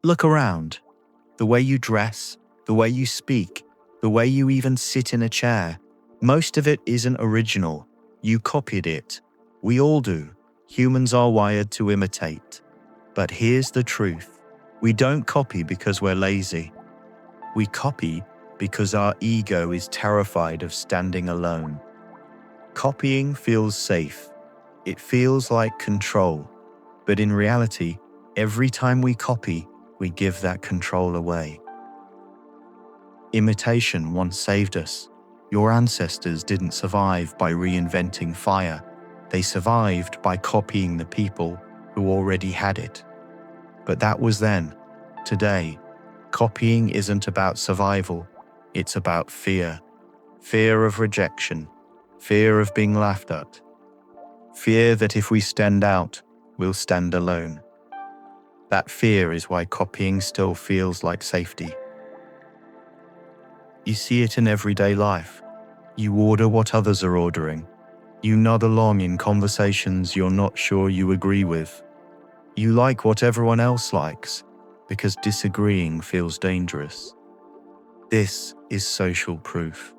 Look around. The way you dress, the way you speak, the way you even sit in a chair, most of it isn't original. You copied it. We all do. Humans are wired to imitate. But here's the truth. We don't copy because we're lazy. We copy because our ego is terrified of standing alone. Copying feels safe. It feels like control. But in reality, every time we copy, we give that control away. Imitation once saved us. Your ancestors didn't survive by reinventing fire. They survived by copying the people who already had it. But that was then. Today, copying isn't about survival. It's about fear. Fear of rejection. Fear of being laughed at. Fear that if we stand out, we'll stand alone. That fear is why copying still feels like safety. You see it in everyday life. You order what others are ordering. You nod along in conversations you're not sure you agree with. You like what everyone else likes because disagreeing feels dangerous. This is social proof.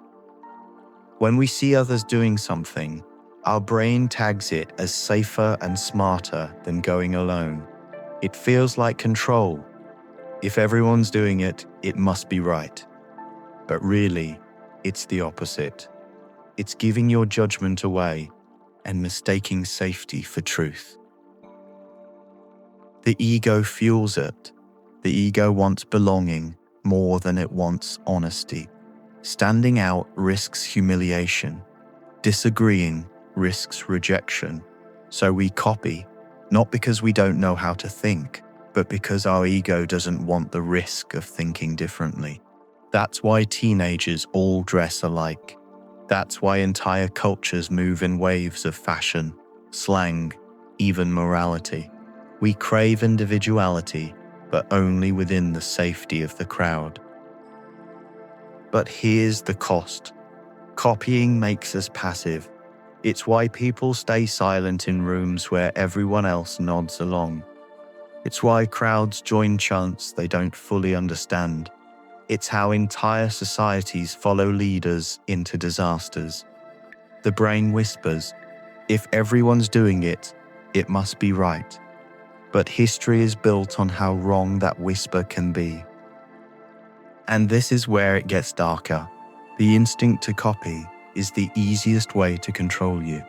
When we see others doing something, our brain tags it as safer and smarter than going alone. It feels like control. If everyone's doing it, it must be right. But really, it's the opposite. It's giving your judgment away and mistaking safety for truth. The ego fuels it. The ego wants belonging more than it wants honesty. Standing out risks humiliation. Disagreeing risks rejection. So we copy, not because we don't know how to think, but because our ego doesn't want the risk of thinking differently. That's why teenagers all dress alike. That's why entire cultures move in waves of fashion, slang, even morality. We crave individuality, but only within the safety of the crowd. But here's the cost. Copying makes us passive. It's why people stay silent in rooms where everyone else nods along. It's why crowds join chants they don't fully understand. It's how entire societies follow leaders into disasters. The brain whispers, if everyone's doing it, it must be right. But history is built on how wrong that whisper can be. And this is where it gets darker. The instinct to copy is the easiest way to control you.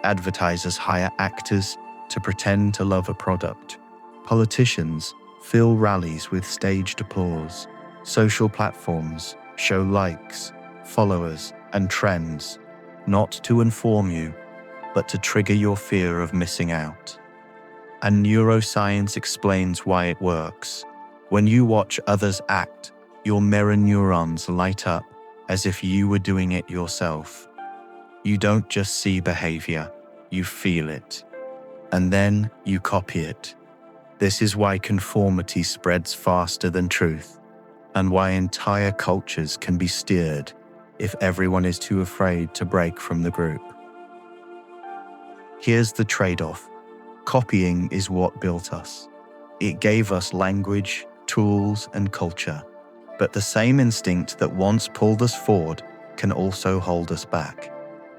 Advertisers hire actors to pretend to love a product. Politicians fill rallies with staged applause. Social platforms show likes, followers, and trends, not to inform you, but to trigger your fear of missing out. And neuroscience explains why it works. When you watch others act, your mirror neurons light up as if you were doing it yourself. You don't just see behavior, you feel it. And then you copy it. This is why conformity spreads faster than truth, and why entire cultures can be steered if everyone is too afraid to break from the group. Here's the trade-off. Copying is what built us. It gave us language, tools, and culture. But the same instinct that once pulled us forward can also hold us back.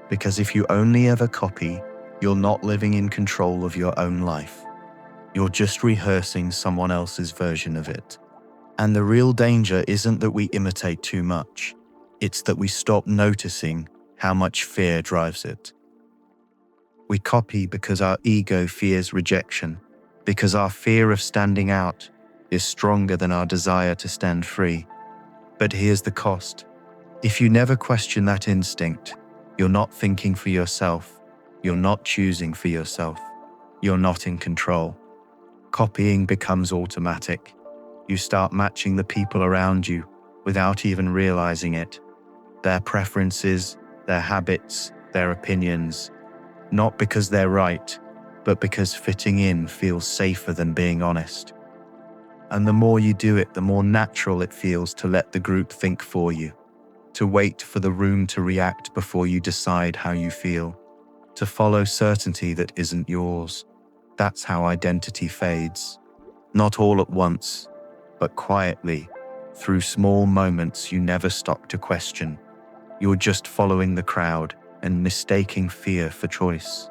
Because if you only ever copy, you're not living in control of your own life. You're just rehearsing someone else's version of it. And the real danger isn't that we imitate too much. It's that we stop noticing how much fear drives it. We copy because our ego fears rejection, because our fear of standing out is stronger than our desire to stand free. But here's the cost. If you never question that instinct, you're not thinking for yourself. You're not choosing for yourself. You're not in control. Copying becomes automatic. You start matching the people around you without even realizing it. Their preferences, their habits, their opinions. Not because they're right, but because fitting in feels safer than being honest. And the more you do it, the more natural it feels to let the group think for you, to wait for the room to react before you decide how you feel, to follow certainty that isn't yours. That's how identity fades. Not all at once, but quietly, through small moments you never stop to question. You're just following the crowd and mistaking fear for choice.